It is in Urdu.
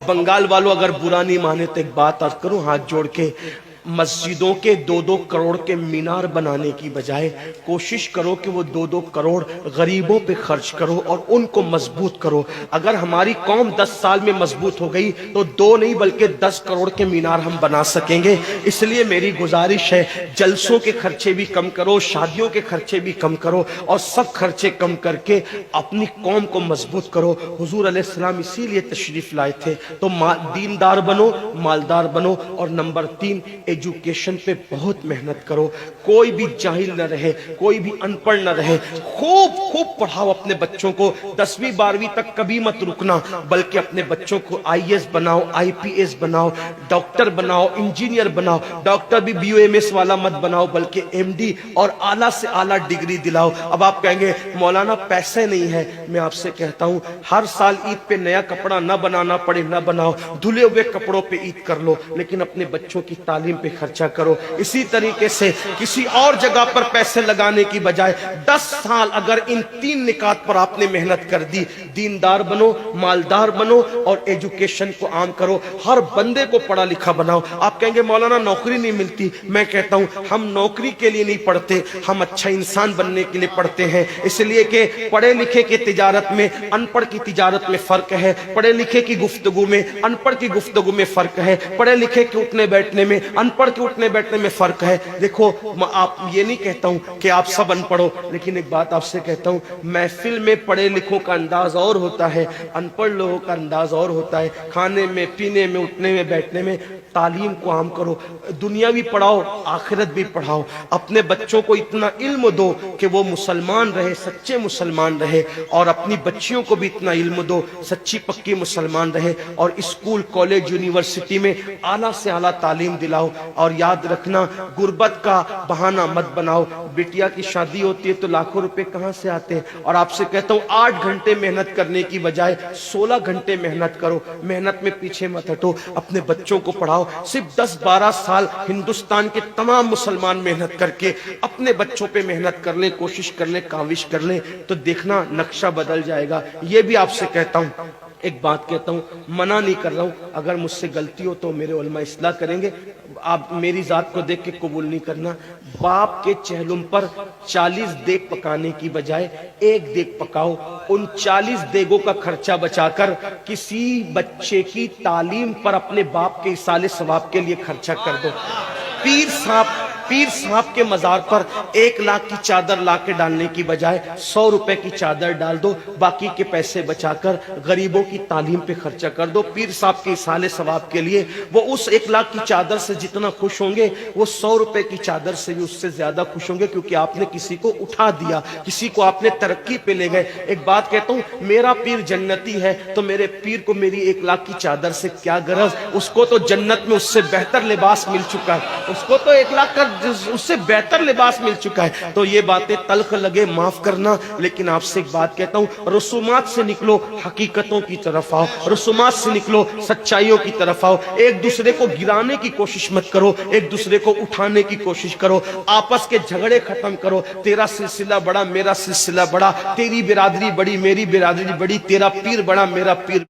بنگال والوں اگر برا نہیں مانے تو ایک بات عرض کروں ہاتھ جوڑ کے، مسجدوں کے 2-2 کروڑ کے مینار بنانے کی بجائے کوشش کرو کہ وہ 2-2 کروڑ غریبوں پہ خرچ کرو اور ان کو مضبوط کرو۔ اگر ہماری قوم 10 سال میں مضبوط ہو گئی تو 2 نہیں بلکہ 10 کروڑ کے مینار ہم بنا سکیں گے۔ اس لیے میری گزارش ہے جلسوں کے خرچے بھی کم کرو، شادیوں کے خرچے بھی کم کرو اور سب خرچے کم کر کے اپنی قوم کو مضبوط کرو۔ حضور علیہ السلام اسی لیے تشریف لائے تھے۔ تو دیندار بنو، مالدار بنو، اور نمبر 3 ایجوکیشن پہ بہت محنت کرو۔ کوئی بھی جاہل نہ رہے، کوئی بھی ان پڑھ نہ رہے، خوب پڑھاؤ اپنے بچوں کو۔ 10ویں 12ویں تک کبھی مت رکنا، بلکہ اپنے بچوں کو IAS بناؤ، IPS بناؤ، ڈاکٹر بناؤ، انجینئر بناؤ۔ ڈاکٹر بھی BUMS والا مت بناؤ بلکہ MD اور اعلیٰ سے اعلیٰ ڈگری دلاؤ۔ اب آپ کہیں گے مولانا پیسے نہیں ہے، میں آپ سے کہتا ہوں ہر سال عید پہ نیا کپڑا نہ بنانا پڑے نہ بناؤ، دھلے ہوئے کپڑوں پہ عید کر لو، لیکن اپنے بچوں کی تعلیم پہ خرچہ کرو۔ اسی طریقے سے کسی اور جگہ پر پیسے لگانے کی بجائے 10 سال اگر ان 3 نکات پر آپ نے محنت کر دی، دیندار بنو، مالدار بنو اور ایجوکیشن کو عام کرو، ہر بندے کو پڑھا لکھا بناؤ۔ آپ کہیں گے مولانا نوکری نہیں ملتی، میں کہتا ہوں ہم نوکری کے لیے نہیں پڑھتے، ہم اچھا انسان بننے کے لیے پڑھتے ہیں۔ اس لیے کہ پڑھے لکھے کی تجارت میں ان پڑھ کی تجارت میں فرق ہے، پڑھے لکھے کی گفتگو میں ان پڑھ کی گفتگو میں فرق ہے، پڑھے لکھے کے اٹھنے بیٹھنے میں ان پڑھ کے اٹھنے بیٹھنے میں فرق ہے۔ دیکھو آپ یہ نہیں کہتا ہوں کہ آپ سب ان پڑھو، لیکن ایک بات آپ سے کہتا ہوں محفل میں پڑھے لکھوں کا انداز اور ہوتا ہے، ان پڑھ لوگوں کا انداز اور ہوتا ہے۔ کھانے میں، پینے میں، اٹھنے میں، بیٹھنے میں تعلیم کو عام کرو، دنیا بھی پڑھاؤ، آخرت بھی پڑھاؤ۔ اپنے بچوں کو اتنا علم دو کہ وہ مسلمان رہے، سچے مسلمان رہے، اور اپنی بچیوں کو بھی اتنا علم دو سچی پکی مسلمان رہے، اور اسکول، کالج، یونیورسٹی میں اعلیٰ سے اعلیٰ تعلیم دلاؤ۔ اور یاد رکھنا غربت کا بہانہ مت بناؤ۔ بیٹیا کی شادی ہوتی ہے تو لاکھوں روپے کہاں سے آتے ہیں، اور آپ سے کہتا ہوں 8 گھنٹے محنت کرنے کی بجائے 16 گھنٹے محنت کرو، محنت میں پیچھے مت ہٹو، اپنے بچوں کو پڑھاؤ۔ صرف 10-12 سال ہندوستان کے تمام مسلمان محنت کر کے اپنے بچوں پہ محنت کر لیں، کوشش کر لیں، کاوش کر لیں، تو دیکھنا نقشہ بدل جائے گا۔ یہ بھی آپ سے کہتا ہوں، ایک بات کہتا ہوں، منع نہیں کر رہا ہوں، اگر مجھ سے غلطی ہو تو میرے علماء اصلاح کریں گے، آپ میری ذات کو دیکھ کے قبول نہیں کرنا۔ باپ کے چہلم پر 40 دیگ پکانے کی بجائے 1 دیگ پکاؤ، ان 40 دیگوں کا خرچہ بچا کر کسی بچے کی تعلیم پر اپنے باپ کے ایصال ثواب کے لیے خرچہ کر دو۔ پیر صاحب کے مزار پر 1 لاکھ کی چادر لا کے ڈالنے کی بجائے 100 روپے کی چادر ڈال دو، باقی کے پیسے بچا کر غریبوں کی تعلیم پہ خرچہ کر دو۔ پیر صاحب کے ایصال ثواب کے لیے وہ اس 1 لاکھ کی چادر سے جتنا خوش ہوں گے وہ 100 روپے کی چادر سے بھی اس سے زیادہ خوش ہوں گے، کیونکہ آپ نے کسی کو اٹھا دیا، کسی کو آپ نے ترقی پہ لے گئے۔ ایک بات کہتا ہوں، میرا پیر جنتی ہے تو میرے پیر کو میری 1 لاکھ کی چادر سے کیا غرض، اس کو تو جنت میں اس سے بہتر لباس مل چکا ہے، اس کو تو 1 لاکھ کا اس سے بہتر لباس مل چکا ہے۔ تو یہ باتیں تلخ لگے معاف کرنا، لیکن آپ سے ایک بات کہتا ہوں، رسومات سے نکلو، حقیقتوں کی طرف آؤ، رسومات سے نکلو، سچائیوں کی طرف آؤ۔ ایک دوسرے کو گرانے کی کوشش مت کرو، ایک دوسرے کو اٹھانے کی کوشش کرو، آپس کے جھگڑے ختم کرو۔ تیرا سلسلہ بڑا، میرا سلسلہ بڑا، تیری برادری بڑی، میری برادری بڑی، تیرا پیر بڑا، میرا پیر